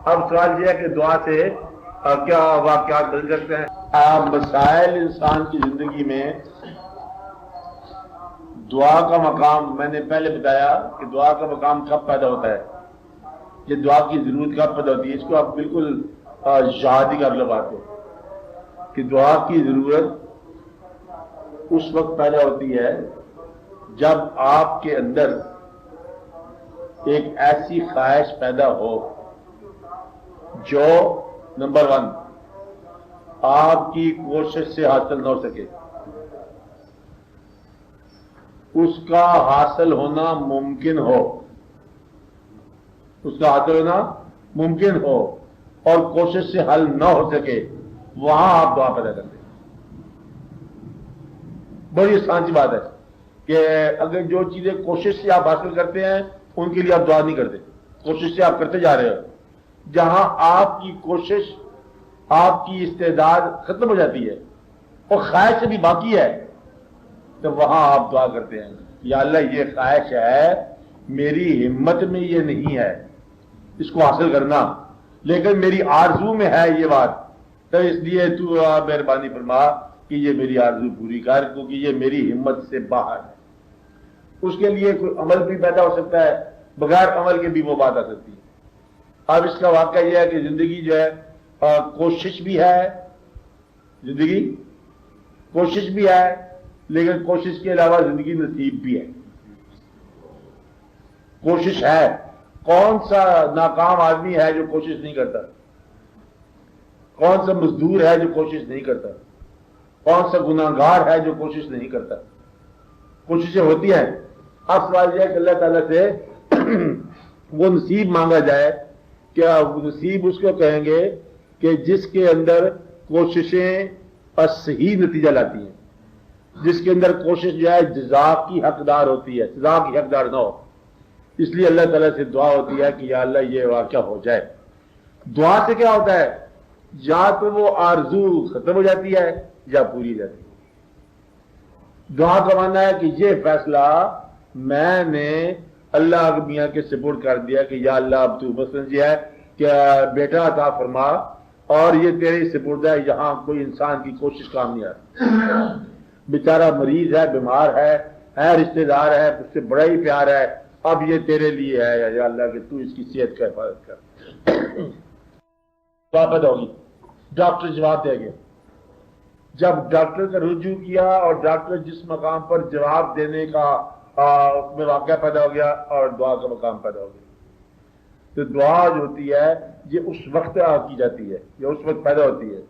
اب سوال یہ ہے کہ دعا سے کیا واقعات بدل سکتے ہیں؟ مسائل انسان کی زندگی میں دعا کا مقام، میں نے پہلے بتایا کہ دعا کا مقام کب پیدا ہوتا ہے، یہ دعا کی ضرورت کب پیدا ہوتی ہے، اس کو آپ بالکل یاد ہی کر لو بات کو کہ دعا کی ضرورت اس وقت پیدا ہوتی ہے جب آپ کے اندر ایک ایسی خواہش پیدا ہو جو نمبر 1 آپ کی کوشش سے حاصل نہ ہو سکے، اس کا حاصل ہونا ممکن ہو، اس کا حاصل ہونا ممکن ہو اور کوشش سے حل نہ ہو سکے، وہاں آپ دعا پیدا کرتے ہیں۔ بڑی آسان سی بات ہے کہ اگر جو چیزیں کوشش سے آپ حاصل کرتے ہیں ان کے لیے آپ دعا نہیں کرتے، کوشش سے آپ کرتے جا رہے ہو، جہاں آپ کی کوشش، آپ کی استعداد ختم ہو جاتی ہے اور خواہش بھی باقی ہے، تو وہاں آپ دعا کرتے ہیں یا اللہ یہ خواہش ہے، میری ہمت میں یہ نہیں ہے اس کو حاصل کرنا، لیکن میری آرزو میں ہے یہ بات، تو اس لیے تو مہربانی فرما کہ یہ میری آرزو پوری کر، کیونکہ یہ میری ہمت سے باہر ہے۔ اس کے لیے کوئی عمل بھی پیدا ہو سکتا ہے، بغیر عمل کے بھی وہ بات آ سکتی ہے۔ اب اس کا واقعہ یہ ہے کہ زندگی جو ہے کوشش بھی ہے، زندگی کوشش بھی ہے، لیکن کوشش کے علاوہ زندگی نصیب بھی ہے۔ کوشش ہے، کون سا ناکام آدمی ہے جو کوشش نہیں کرتا؟ کون سا مزدور ہے جو کوشش نہیں کرتا؟ کون سا گناہگار ہے جو کوشش نہیں کرتا؟ کوششیں ہوتی ہیں۔ اب سوال یہ ہے کہ اللہ تعالیٰ سے وہ نصیب مانگا جائے، کیا نصیب اس کو کہیں گے کہ جس کے اندر کوششیں صحیح نتیجہ لاتی ہیں، جس کے اندر کوشش جو ہے جزا کی حقدار ہوتی ہے، سزا کی حقدار نہ ہو۔ اس لیے اللہ تعالیٰ سے دعا ہوتی ہے کہ یا اللہ یہ واقعہ ہو جائے۔ دعا سے کیا ہوتا ہے؟ یا تو وہ آرزو ختم ہو جاتی ہے یا پوری ہو جاتی ہے۔ دعا کا معنی ہے کہ یہ فیصلہ میں نے اللہ میاں کے سپورٹ کر دیا کہ یا اللہ اب تو مثلا یہ ہے کہ بیٹا عطا فرما اور یہ تیرے سپورٹ ہے، یہاں کوئی انسان کی کوشش کام نہیں آتی، بیچارہ مریض ہے، بیمار ہے رشتہ دار ہے، اس سے بڑا ہی پیار ہے، اب یہ تیرے لیے ہے یا اللہ کہ تو اس کی صحت کا حفاظت کر۔ واپس ہوگی، ڈاکٹر جواب دے گے۔ جب ڈاکٹر کا رجوع کیا اور ڈاکٹر جس مقام پر جواب دینے کا اس میں واقعہ پیدا ہو گیا اور دعا کا مقام پیدا ہو گیا، تو دعا جو ہوتی ہے یہ اس وقت کی جاتی ہے، یہ اس وقت پیدا ہوتی ہے۔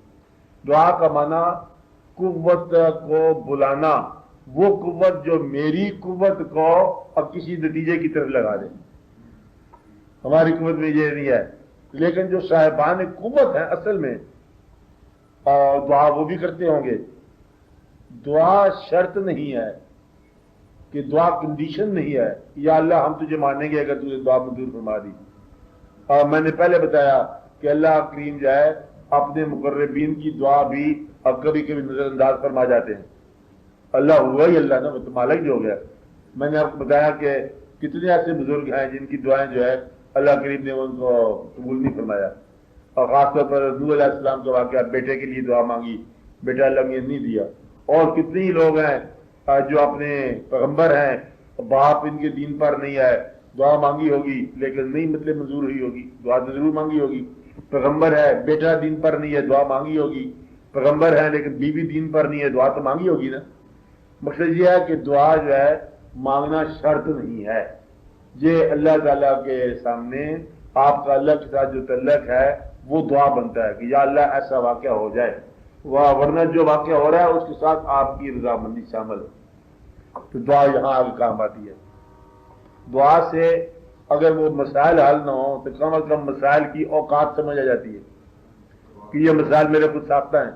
دعا کا معنی قوت کو بلانا، وہ قوت جو میری قوت کو اب کسی نتیجے کی طرف لگا دے۔ ہماری قوت میں یہ نہیں ہے، لیکن جو صاحبان قوت ہیں اصل میں دعا وہ بھی کرتے ہوں گے۔ دعا شرط نہیں ہے کہ دعا کنڈیشن نہیں ہے یا اللہ ہم تجھے مانیں گے اگر تجھے دعا منظور فرما دی۔ اور میں نے پہلے بتایا کہ اللہ کریم جو ہے اپنے مقربین کی دعا بھی اب کبھی کبھی نظر انداز فرما جاتے ہیں۔ اللہ ہوا ہی اللہ نا، وہ تو مالک جو ہو گیا۔ میں نے آپ کو بتایا کہ کتنے ایسے بزرگ ہیں جن کی دعائیں جو ہے اللہ کریم نے ان کو قبول نہیں فرمایا، اور خاص طور پر نوح علیہ السلام کا واقعہ، بیٹے کے لیے دعا مانگی، بیٹا اللہ نے نہیں دیا۔ اور کتنے ہی لوگ ہیں جو اپنے پیغمبر ہیں، باپ ان کے دین پر نہیں ہے، دعا مانگی ہوگی لیکن نہیں مطلب منظور ہوئی ہوگی، دعا تو ضرور مانگی ہوگی۔ پیغمبر ہے، بیٹا دین پر نہیں ہے، دعا مانگی ہوگی۔ پیغمبر ہے لیکن بیوی دین پر نہیں ہے، دعا تو مانگی ہوگی نا۔ مقصد یہ ہے کہ دعا جو ہے مانگنا شرط نہیں ہے، یہ اللہ تعالیٰ کے سامنے آپ کا اللہ کے ساتھ جو تعلق ہے وہ دعا بنتا ہے کہ یا اللہ ایسا واقعہ ہو جائے، ورنہ جو واقعہ ہو رہا ہے اس کے ساتھ آپ کی رضامندی شامل ہے، تو دعا یہاں آگے کام آتی ہے۔ دعا سے اگر وہ مسائل حل نہ ہوں تو کم از کم مسائل کی اوقات سمجھ آ جاتی ہے کہ یہ مسائل میرے خود ساختہ ہیں۔